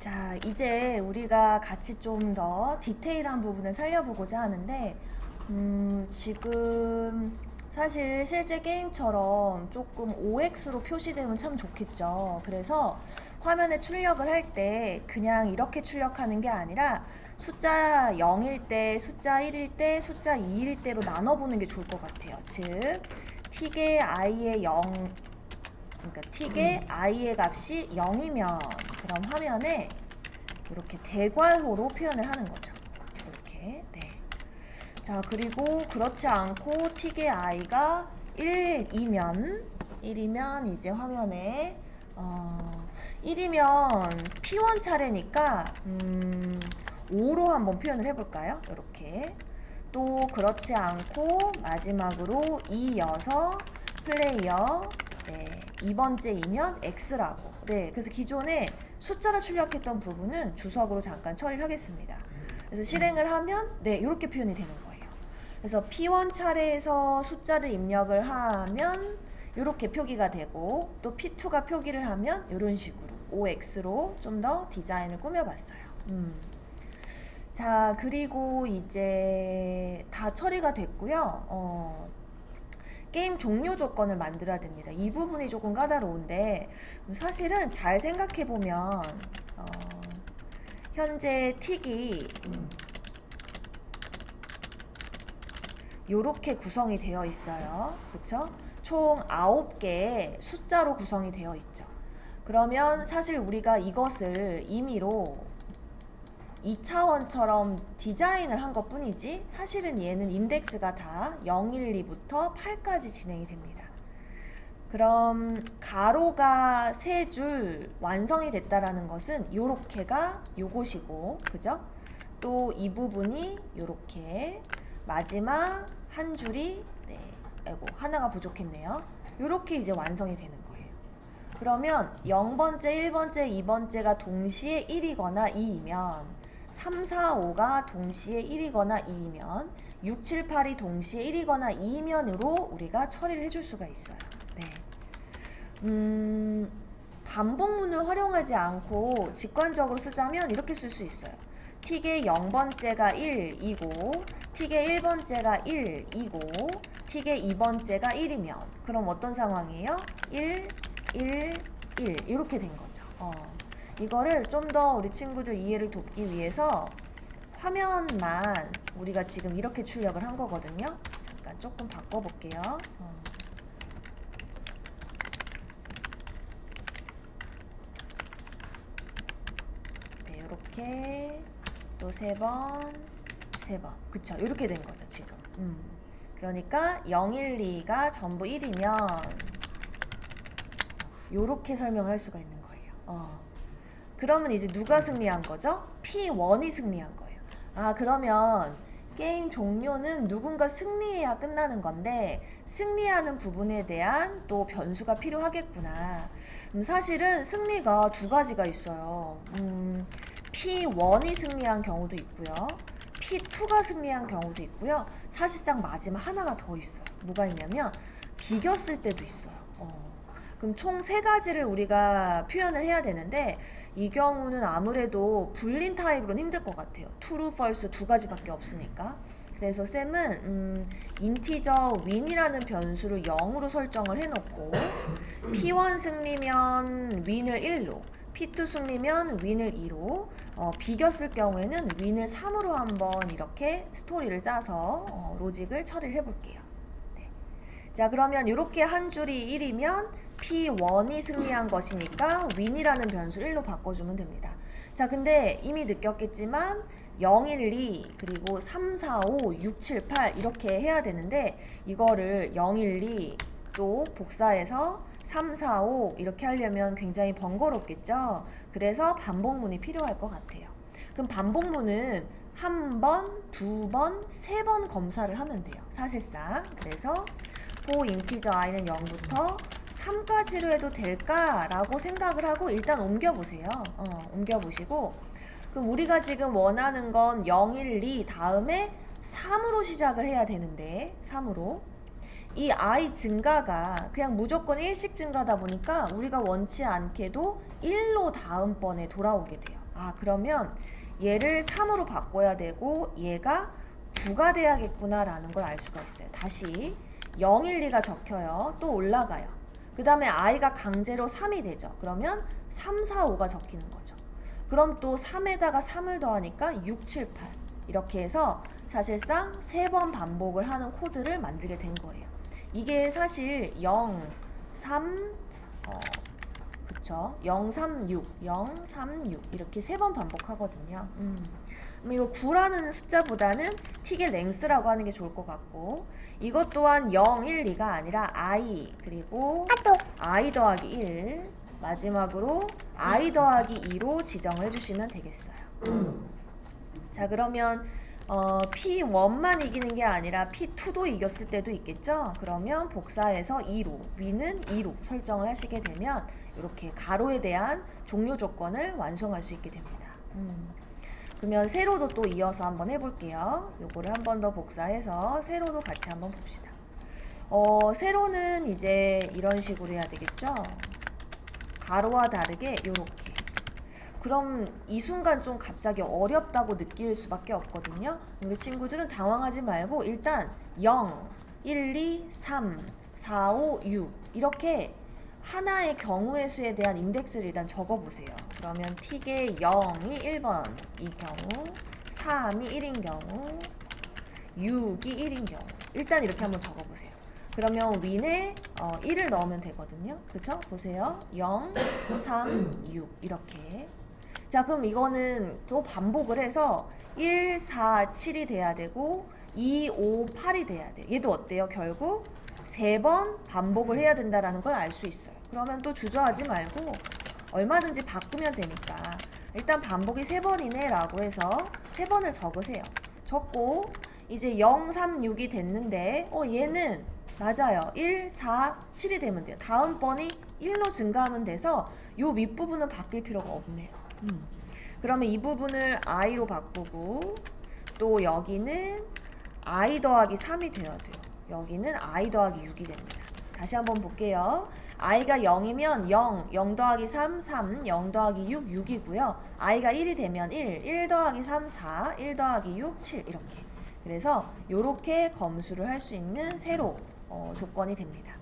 자, 이제 우리가 같이 좀 더 디테일한 부분을 살려보고자 하는데, 지금 사실 실제 게임처럼 조금 OX로 표시되면 참 좋겠죠. 그래서 화면에 출력을 할 때 그냥 이렇게 출력하는 게 아니라 숫자 0일 때, 숫자 1일 때, 숫자 2일 때로 나눠보는 게 좋을 것 같아요. 즉, t개 i의 0, 그러니까 t개 i의 값이 0이면 그럼 화면에 이렇게 대괄호로 표현을 하는 거죠. 이렇게. 네. 자, 그리고 그렇지 않고 t개 i가 1이면 이제 화면에 1이면 p1 차례니까 5로 한번 표현을 해볼까요? 이렇게. 또 그렇지 않고 마지막으로 이어서 플레이어, 네, 2번째이면 x라고. 네, 그래서 기존에 숫자로 출력했던 부분은 주석으로 잠깐 처리를 하겠습니다. 그래서 실행을 하면 네, 이렇게 표현이 되는 거예요. 그래서 P1 차례에서 숫자를 입력을 하면 이렇게 표기가 되고, 또 P2가 표기를 하면 이런 식으로 OX로 좀 더 디자인을 꾸며봤어요. 자, 그리고 이제 다 처리가 됐고요. 게임 종료 조건을 만들어야 됩니다. 이 부분이 조금 까다로운데, 사실은 잘 생각해보면 현재 틱이 요렇게 구성이 되어 있어요. 그쵸? 총 9개의 숫자로 구성이 되어 있죠. 그러면 사실 우리가 이것을 임의로 2차원처럼 디자인을 한 것 뿐이지, 사실은 얘는 인덱스가 다 0, 1, 2부터 8까지 진행이 됩니다. 그럼 가로가 3줄 완성이 됐다라는 것은 요렇게가 요것이고, 그죠? 또 이 부분이 요렇게 마지막 한 줄이, 네, 아이고 하나가 부족했네요. 요렇게 이제 완성이 되는 거예요. 그러면 0번째, 1번째, 2번째가 동시에 1이거나 2이면 3, 4, 5가 동시에 1이거나 2이면 6, 7, 8이 동시에 1이거나 2이면으로 우리가 처리를 해줄 수가 있어요. 네. 반복문을 활용하지 않고 직관적으로 쓰자면 이렇게 쓸 수 있어요. 틱의 0번째가 1이고 틱의 1번째가 1이고 틱의 2번째가 1이면 그럼 어떤 상황이에요? 1, 1, 1 이렇게 된 거죠. 이거를 좀 더 우리 친구들 이해를 돕기 위해서 화면만 우리가 지금 이렇게 출력을 한 거거든요. 잠깐 조금 바꿔볼게요. 네, 이렇게 또 3번, 3번. 그쵸? 이렇게 된 거죠, 지금. 그러니까 0, 1, 2가 전부 1이면 요렇게 설명을 할 수가 있는 거예요. 그러면 이제 누가 승리한 거죠? P1이 승리한 거예요. 아, 그러면 게임 종료는 누군가 승리해야 끝나는 건데 승리하는 부분에 대한 또 변수가 필요하겠구나. 사실은 승리가 두 가지가 있어요. P1이 승리한 경우도 있고요. P2가 승리한 경우도 있고요. 사실상 마지막 하나가 더 있어요. 뭐가 있냐면 비겼을 때도 있어요. 그럼 총 3가지를 우리가 표현을 해야 되는데 이 경우는 아무래도 불린 타입으로는 힘들 것 같아요. true, false 2가지밖에 없으니까. 그래서 쌤은 인티저 win이라는 변수를 0으로 설정을 해놓고 P1 승리면 win을 1로, P2 승리면 win을 2로, 비겼을 경우에는 win을 3으로 한번 이렇게 스토리를 짜서 로직을 처리를 해볼게요. 네. 자, 그러면 이렇게 한 줄이 1이면 P1이 승리한 것이니까 win이라는 변수 1로 바꿔주면 됩니다. 자, 근데 이미 느꼈겠지만 0, 1, 2 그리고 3, 4, 5, 6, 7, 8 이렇게 해야 되는데 이거를 0, 1, 2 또 복사해서 3, 4, 5 이렇게 하려면 굉장히 번거롭겠죠. 그래서 반복문이 필요할 것 같아요. 그럼 반복문은 한 번, 두 번, 3번 검사를 하면 돼요. 사실상. 그래서 for 인티저 i는 0부터 3까지로 해도 될까라고 생각을 하고 일단 옮겨보세요. 옮겨보시고 그럼 우리가 지금 원하는 건 0, 1, 2 다음에 3으로 시작을 해야 되는데 3으로 이 i 증가가 그냥 무조건 1씩 증가다 보니까 우리가 원치 않게도 1로 다음번에 돌아오게 돼요. 아, 그러면 얘를 3으로 바꿔야 되고 얘가 9가 돼야겠구나 라는 걸 알 수가 있어요. 다시 0, 1, 2가 적혀요. 또 올라가요. 그 다음에 i가 강제로 3이 되죠. 그러면 3, 4, 5가 적히는 거죠. 그럼 또 3에다가 3을 더하니까 6, 7, 8 이렇게 해서 사실상 3번 반복을 하는 코드를 만들게 된 거예요. 이게 사실 0, 3, 그쵸? 0, 3, 6, 0, 3, 6 이렇게 3번 반복하거든요. 그럼 이거 9라는 숫자보다는 틱의 랭스라고 하는 게 좋을 것 같고, 이것 또한 0, 1, 2가 아니라 i 그리고 i 더하기 1 마지막으로 i 더하기 2로 지정을 해주시면 되겠어요. 자, 그러면 P1만 이기는 게 아니라 P2도 이겼을 때도 있겠죠? 그러면 복사해서 2로, 위는 2로 설정을 하시게 되면 이렇게 가로에 대한 종료 조건을 완성할 수 있게 됩니다. 그러면 세로도 또 이어서 한번 해볼게요. 요거를 한 번 더 복사해서 세로도 같이 한번 봅시다. 세로는 이제 이런 식으로 해야 되겠죠? 가로와 다르게 요렇게. 그럼 이 순간 좀 갑자기 어렵다고 느낄 수밖에 없거든요. 우리 친구들은 당황하지 말고 일단 0, 1, 2, 3, 4, 5, 6 이렇게 하나의 경우의 수에 대한 인덱스를 일단 적어보세요. 그러면 틱의 0이 1번 이 경우, 3이 1인 경우, 6이 1인 경우 일단 이렇게 한번 적어보세요. 그러면 윈에 1을 넣으면 되거든요. 그쵸? 보세요. 0, 3, 6 이렇게. 자, 그럼 이거는 또 반복을 해서 1, 4, 7이 돼야 되고 2, 5, 8이 돼야 돼요. 얘도 어때요? 결국 3번 반복을 해야 된다는 걸 알 수 있어요. 그러면 또 주저하지 말고 얼마든지 바꾸면 되니까 일단 반복이 3번이네 라고 해서 3번을 적으세요. 적고 이제 0, 3, 6이 됐는데 얘는 맞아요. 1, 4, 7이 되면 돼요. 다음번이 1로 증가하면 돼서 요 밑부분은 바뀔 필요가 없네요. 그러면 이 부분을 i로 바꾸고 또 여기는 i 더하기 3이 되어야 돼요. 여기는 i 더하기 6이 됩니다. 다시 한번 볼게요. i가 0이면 0, 0 더하기 3, 3, 0 더하기 6, 6이고요. i가 1이 되면 1, 1 더하기 3, 4, 1 더하기 6, 7 이렇게. 그래서 이렇게 검수를 할 수 있는 세로 조건이 됩니다.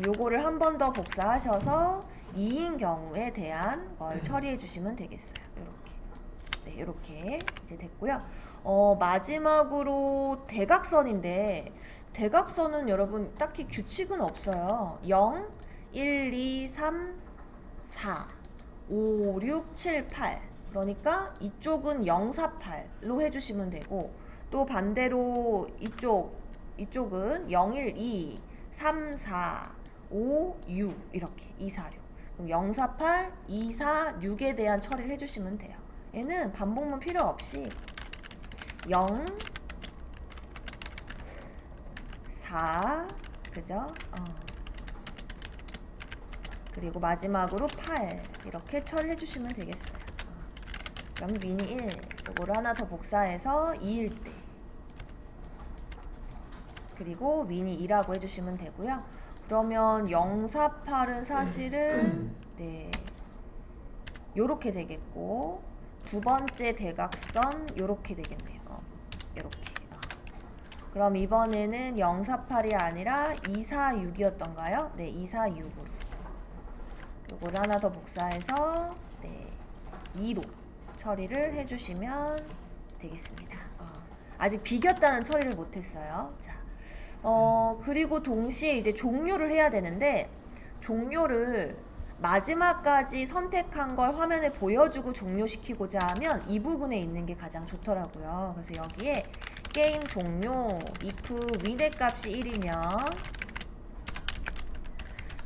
요거를 한 번 더 복사하셔서 2인 경우에 대한 걸 처리해 주시면 되겠어요. 요렇게. 네, 이렇게 이제 됐고요. 마지막으로 대각선인데 대각선은 여러분 딱히 규칙은 없어요. 0, 1, 2, 3, 4, 5, 6, 7, 8 그러니까 이쪽은 0, 4, 8로 해주시면 되고 또 반대로 이쪽은 0, 1, 2, 3, 4, 5, 6 이렇게 2, 4, 6 그럼 0, 4, 8, 2, 4, 6에 대한 처리를 해주시면 돼요. 얘는 반복문 필요 없이 0, 4, 그죠? 그리고 마지막으로 8 이렇게 처리해 주시면 되겠어요. 그럼 미니 1 이거를 하나 더 복사해서 2일 때 그리고 미니 2라고 해주시면 되고요. 그러면 0, 4, 8은 사실은 네 요렇게 되겠고 두 번째 대각선 요렇게 되겠네요. 요렇게. 그럼 이번에는 0, 4, 8이 아니라 2, 4, 6이었던가요? 네, 2, 4, 6으로. 요거를 하나 더 복사해서 네, 2로 처리를 해주시면 되겠습니다. 아직 비겼다는 처리를 못했어요. 자, 그리고 동시에 이제 종료를 해야 되는데 종료를 마지막까지 선택한 걸 화면에 보여주고 종료시키고자 하면 이 부분에 있는 게 가장 좋더라고요. 그래서 여기에 게임 종료 if win의 값이 1이면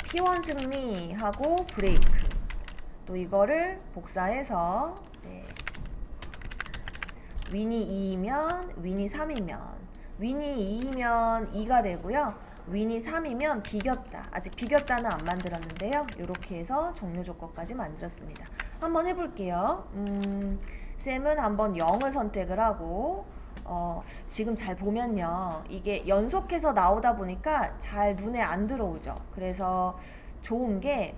P1 승리하고 브레이크 또 이거를 복사해서 네. 윈이 2이면 윈이 3이면 윈이 2이면 2가 되고요. 윈이 3이면 비겼다. 아직 비겼다는 안 만들었는데요. 이렇게 해서 종료 조건까지 만들었습니다. 한번 해볼게요. 쌤은 한번 0을 선택을 하고 지금 잘 보면요. 이게 연속해서 나오다 보니까 잘 눈에 안 들어오죠. 그래서 좋은 게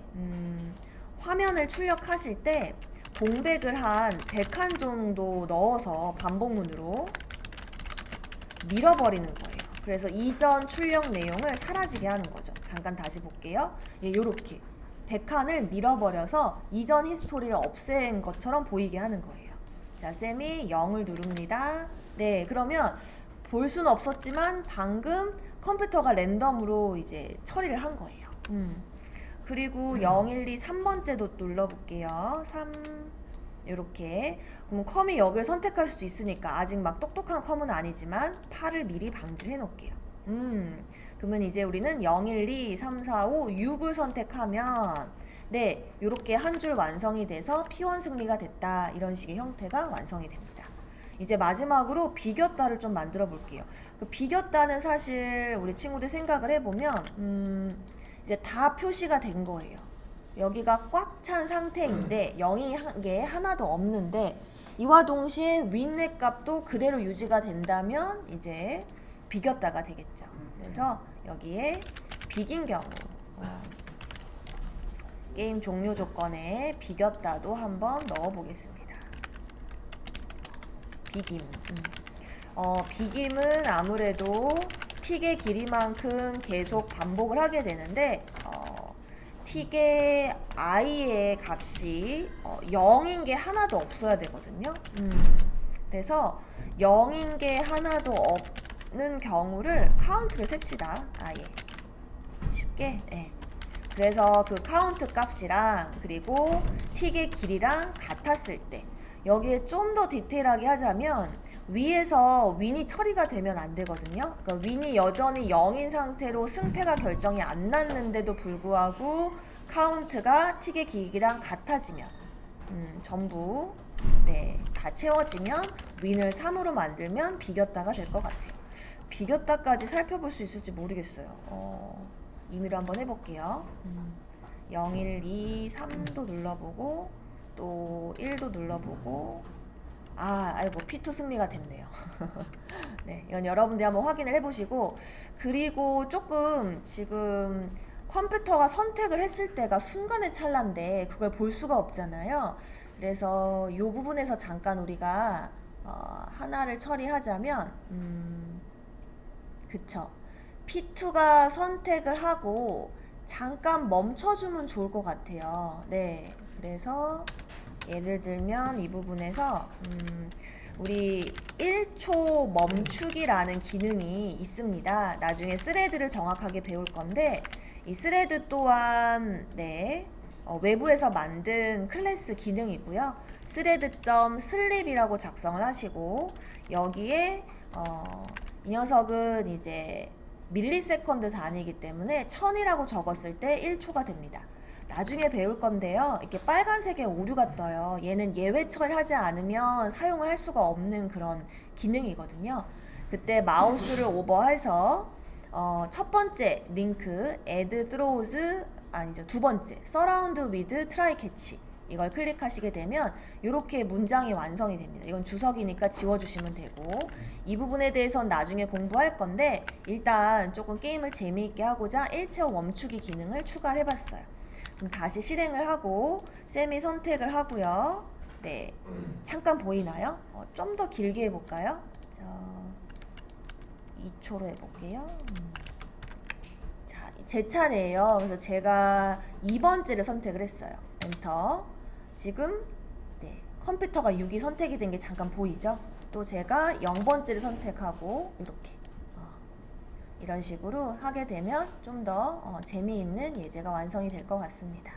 화면을 출력하실 때 공백을 한 100칸 정도 넣어서 반복문으로 밀어버리는 거예요. 그래서 이전 출력 내용을 사라지게 하는 거죠. 잠깐 다시 볼게요. 예, 요렇게 100칸을 밀어버려서 이전 히스토리를 없앤 것처럼 보이게 하는 거예요. 자, 쌤이 0을 누릅니다. 네, 그러면 볼 수는 없었지만 방금 컴퓨터가 랜덤으로 이제 처리를 한 거예요. 그리고 0, 1, 2, 3번째도 눌러볼게요. 3 이렇게. 그럼 컴이 여기를 선택할 수도 있으니까 아직 막 똑똑한 컴은 아니지만 8을 미리 방지를 해놓을게요. 그러면 이제 우리는 0, 1, 2, 3, 4, 5, 6을 선택하면 네, 이렇게 한 줄 완성이 돼서 P1 승리가 됐다. 이런 식의 형태가 완성이 됩니다. 이제 마지막으로 비겼다를 좀 만들어 볼게요. 그 비겼다는 사실 우리 친구들 생각을 해보면 이제 다 표시가 된 거예요. 여기가 꽉 찬 상태인데 0이 게 하나도 없는데 이와 동시에 윗넷 값도 그대로 유지가 된다면 이제 비겼다가 되겠죠. 그래서 여기에 비긴 경우 게임 종료 조건에 비겼다도 한번 넣어 보겠습니다. 비김. 비김은 아무래도 틱의 길이만큼 계속 반복을 하게 되는데 틱의 i의 값이 0인 게 하나도 없어야 되거든요. 그래서 0인 게 하나도 없는 경우를 카운트를 셉시다. 아예 쉽게. 네. 그래서 그 카운트 값이랑 그리고 틱의 길이랑 같았을 때 여기에 좀 더 디테일하게 하자면 위에서 윈이 처리가 되면 안 되거든요. 그러니까 윈이 여전히 0인 상태로 승패가 결정이 안 났는데도 불구하고 카운트가 틱의 길이랑 같아지면 전부 네, 다 채워지면 윈을 3으로 만들면 비겼다가 될 것 같아요. 비겼다까지 살펴볼 수 있을지 모르겠어요. 임의로 한번 해볼게요. 0, 1, 2, 3도 눌러보고 또 1도 눌러보고 아이고 P2 승리가 됐네요. 네, 이건 여러분들이 한번 확인을 해보시고 그리고 조금 지금 컴퓨터가 선택을 했을 때가 순간의 찰나인데 그걸 볼 수가 없잖아요. 그래서 이 부분에서 잠깐 우리가 하나를 처리하자면 그쵸. P2가 선택을 하고 잠깐 멈춰주면 좋을 것 같아요. 네, 그래서 예를 들면 이 부분에서 우리 1초 멈추기라는 기능이 있습니다. 나중에 스레드를 정확하게 배울 건데 이 스레드 또한 네, 외부에서 만든 클래스 기능이고요. thread.sleep이라고 작성을 하시고 여기에 이 녀석은 이제 밀리세컨드 단위이기 때문에 1000이라고 적었을 때 1초가 됩니다. 나중에 배울 건데요. 이렇게 빨간색의 오류가 떠요. 얘는 예외 처리하지 않으면 사용을 할 수가 없는 그런 기능이거든요. 그때 마우스를 오버해서 첫 번째 링크 add throws 아니죠. 두 번째 surround with try catch 이걸 클릭하시게 되면 이렇게 문장이 완성이 됩니다. 이건 주석이니까 지워주시면 되고 이 부분에 대해서는 나중에 공부할 건데 일단 조금 게임을 재미있게 하고자 일체어 멈추기 기능을 추가를 해봤어요. 그럼 다시 실행을 하고 쌤이 선택을 하고요. 네, 잠깐 보이나요? 좀 더 길게 해볼까요? 2초로 해볼게요. 자, 제 차례예요. 그래서 제가 2번째를 선택을 했어요. 엔터. 지금 네, 컴퓨터가 6이 선택이 된 게 잠깐 보이죠? 또 제가 0번째를 선택하고 이렇게 이런 식으로 하게 되면 좀 더 재미있는 예제가 완성이 될 것 같습니다.